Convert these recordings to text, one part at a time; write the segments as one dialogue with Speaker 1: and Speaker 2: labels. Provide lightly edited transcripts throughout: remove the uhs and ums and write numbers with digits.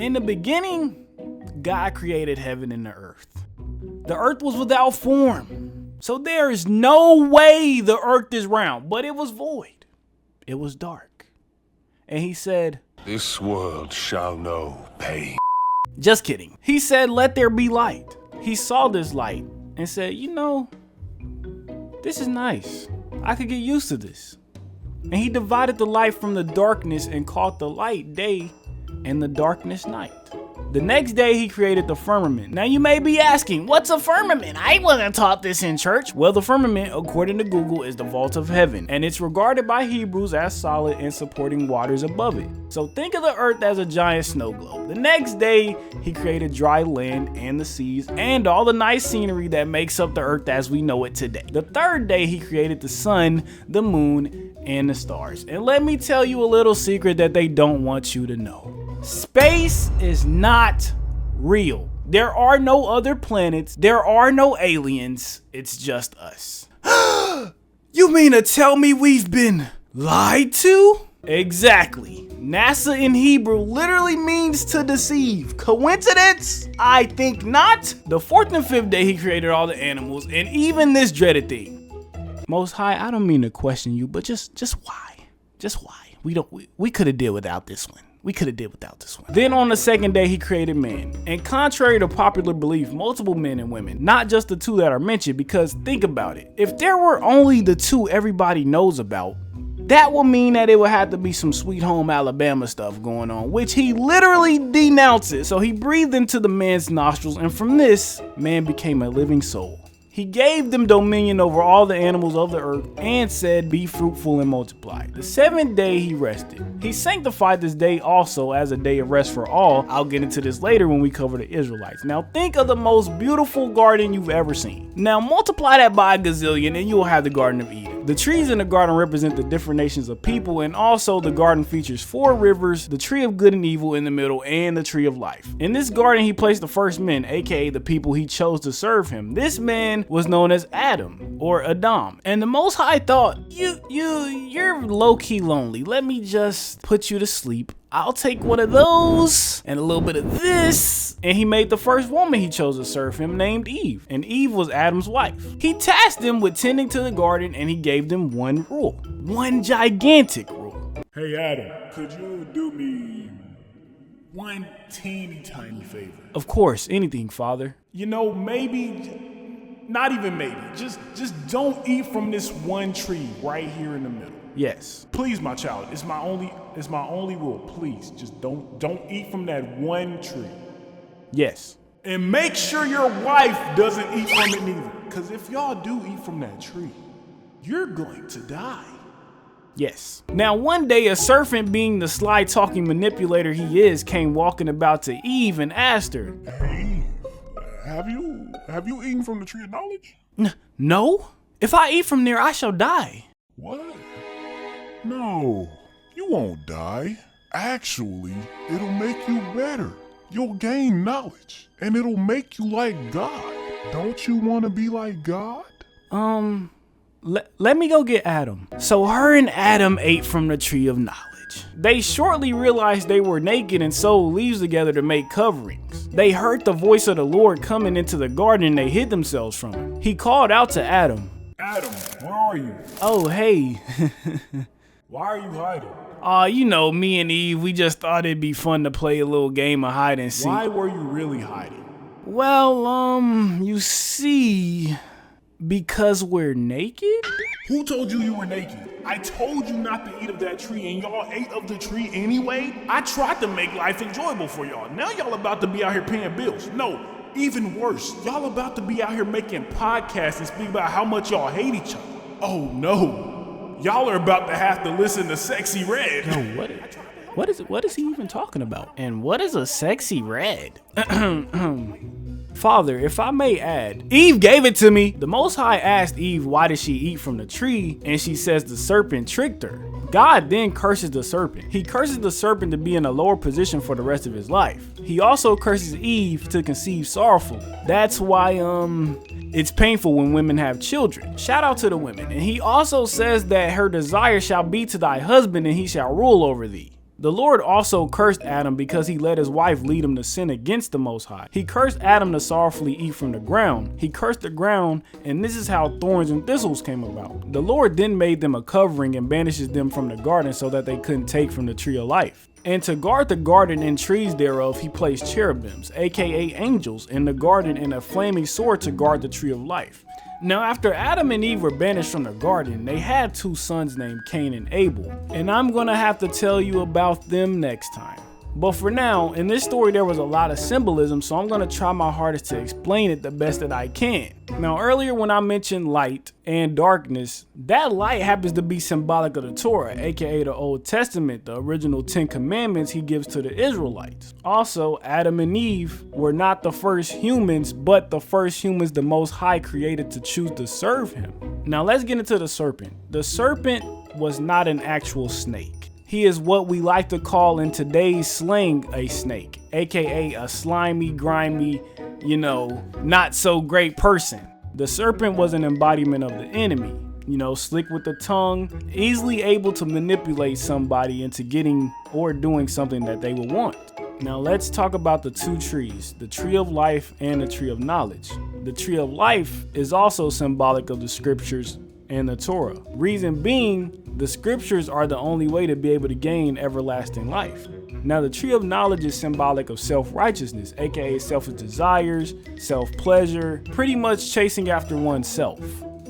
Speaker 1: In the beginning, God created heaven and the earth. The earth was without form, so there is no way the earth is round, but it was void. It was dark. And he said,
Speaker 2: "This world shall know pain."
Speaker 1: Just kidding. He said, "Let there be light." He saw this light and said, this is nice. I could get used to this. And he divided the light from the darkness and called the light day and the darkness night. The next day he created the firmament. Now you may be asking, what's a firmament? I wasn't taught this in church. Well, the firmament, according to Google, is the vault of heaven, and it's regarded by Hebrews as solid and supporting waters above it. So think of the earth as a giant snow globe. The next day he created dry land and the seas and all the nice scenery that makes up the earth as we know it today. The third day he created the sun, the moon, and the stars. And let me tell you a little secret that they don't want you to know. Space is not real. There are no other planets. There are no aliens. It's just us. You mean to tell me we've been lied to? Exactly. NASA in Hebrew literally means to deceive. Coincidence? I think not. The fourth and fifth day he created all the animals and even this dreaded thing. Most High, I don't mean to question you, but just why? Just why? We could have did without this one. Then on the second day, he created man. And contrary to popular belief, multiple men and women, not just the two that are mentioned, because think about it. If there were only the two everybody knows about, that would mean that it would have to be some Sweet Home Alabama stuff going on, which he literally denounces. So he breathed into the man's nostrils, and from this, man became a living soul. He gave them dominion over all the animals of the earth and said, "Be fruitful and multiply." The seventh day he rested. He sanctified this day also as a day of rest for all. I'll get into this later when we cover the Israelites. Now think of the most beautiful garden you've ever seen. Now multiply that by a gazillion and you'll have the Garden of Eden. The trees in the garden represent the different nations of people, and also the garden features 4 rivers, the tree of good and evil in the middle, and the tree of life. In this garden he placed the first men, aka the people he chose to serve him. This man was known as Adam or Adam. And the Most High thought, you're low-key lonely. Let me just put you to sleep. I'll take one of those and a little bit of this. And he made the first woman he chose to serve him named Eve. And Eve was Adam's wife. He tasked them with tending to the garden and he gave them one rule. One gigantic rule.
Speaker 3: Hey Adam, could you do me one teeny tiny favor?
Speaker 1: Of course, anything, Father.
Speaker 3: Not even maybe. Just don't eat from this one tree right here in the middle.
Speaker 1: Yes.
Speaker 3: Please, my child. It's my only rule. Please, just don't eat from that one tree.
Speaker 1: Yes.
Speaker 3: And make sure your wife doesn't eat from it neither. Because if y'all do eat from that tree, you're going to die.
Speaker 1: Yes. Now one day a serpent, being the sly talking manipulator he is, came walking about to Eve and asked her,
Speaker 3: "Hey, have you eaten from the tree of knowledge?"
Speaker 1: No. If I eat from there, I shall die.
Speaker 3: What? No, you won't die. Actually, it'll make you better. You'll gain knowledge, and it'll make you like God. Don't you want to be like God?
Speaker 1: Let me go get Adam. So her and Adam ate from the tree of knowledge. They shortly realized they were naked and sewed leaves together to make coverings. They heard the voice of the Lord coming into the garden and they hid themselves from him. He called out to Adam.
Speaker 3: Adam, where are you?
Speaker 1: Oh, hey.
Speaker 3: Why are you hiding?
Speaker 1: Me and Eve, we just thought it'd be fun to play a little game of hide and seek.
Speaker 3: Why were you really hiding?
Speaker 1: Well, you see, because we're naked?
Speaker 3: Who told you were naked? I told you not to eat of that tree and y'all ate of the tree anyway. I tried to make life enjoyable for y'all. Now y'all about to be out here paying bills. No, even worse, y'all about to be out here making podcasts and speak about how much y'all hate each other. Oh no. Y'all are about to have to listen to Sexy Red.
Speaker 1: No, what is he even talking about? And what is a sexy red? Father, if I may add, Eve gave it to me. The Most High asked Eve why did she eat from the tree, and she says the serpent tricked her. God then curses the serpent. He curses the serpent to be in a lower position for the rest of his life. He also curses Eve to conceive sorrowfully. That's why it's painful when women have children. Shout out to the women. And he also says that her desire shall be to thy husband and he shall rule over thee. The Lord also cursed Adam because he let his wife lead him to sin against the Most High. He cursed Adam to sorrowfully eat from the ground. He cursed the ground, and this is how thorns and thistles came about. The Lord then made them a covering and banishes them from the garden so that they couldn't take from the tree of life. And to guard the garden and trees thereof, he placed cherubims, aka angels, in the garden, and a flaming sword to guard the tree of life. Now, after Adam and Eve were banished from the garden, they had 2 sons named Cain and Abel, and I'm gonna have to tell you about them next time. But for now, in this story there was a lot of symbolism, so I'm gonna try my hardest to explain it the best that I can. Now, earlier when I mentioned light and darkness, that light happens to be symbolic of the Torah, aka the Old Testament, the original 10 commandments he gives to the Israelites. Also, Adam and Eve were not the first humans, but the first humans the Most High created to choose to serve him. Now let's get into the serpent. The serpent was not an actual snake. He is what we like to call in today's slang a snake, aka a slimy, grimy, not so great person. The serpent was an embodiment of the enemy, slick with the tongue, easily able to manipulate somebody into getting or doing something that they would want. Now let's talk about the 2 trees, the tree of life and the tree of knowledge. The tree of life is also symbolic of the scriptures and the Torah. Reason being, the scriptures are the only way to be able to gain everlasting life. Now, the tree of knowledge is symbolic of self-righteousness, aka selfish desires, self-pleasure, pretty much chasing after oneself.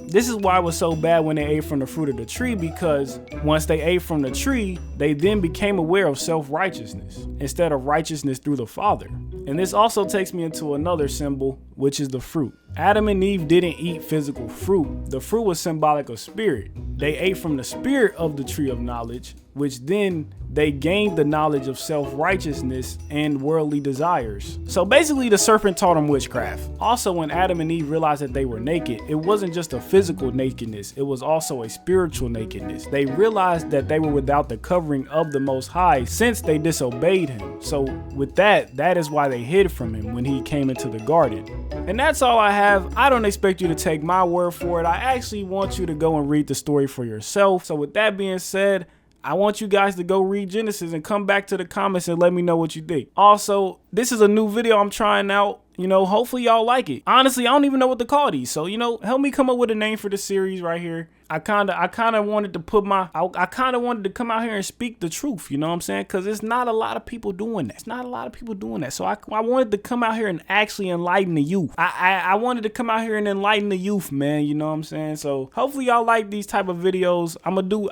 Speaker 1: This is why it was so bad when they ate from the fruit of the tree, because once they ate from the tree, they then became aware of self-righteousness instead of righteousness through the Father. And this also takes me into another symbol, which is the fruit. Adam and Eve didn't eat physical fruit. The fruit was symbolic of spirit. They ate from the spirit of the tree of knowledge, which then they gained the knowledge of self-righteousness and worldly desires. So basically the serpent taught them witchcraft. Also, when Adam and Eve realized that they were naked, it wasn't just a physical nakedness, it was also a spiritual nakedness. They realized that they were without the covering of the Most High since they disobeyed him. So with that is why they hid from him when he came into the garden. And that's all I have. I don't expect you to take my word for it. I actually want you to go and read the story for yourself. So with that being said, I want you guys to go read Genesis and come back to the comments and let me know what you think. Also, this is a new video I'm trying out. Hopefully y'all like it. Honestly, I don't even know what to call these. So, help me come up with a name for the series right here. I kind of wanted to I kind of wanted to come out here and speak the truth, you know what I'm saying? Because it's not a lot of people doing that. So I wanted to come out here and actually enlighten the youth. I wanted to come out here and enlighten the youth, man, you know what I'm saying? So hopefully y'all like these type of videos.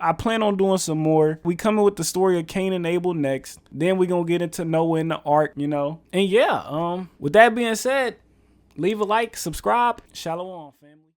Speaker 1: I plan on doing some more. We coming with the story of Cain and Abel next. Then we gonna get into Noah and the ark, And yeah, with that being said, leave a like, subscribe, shalom, family.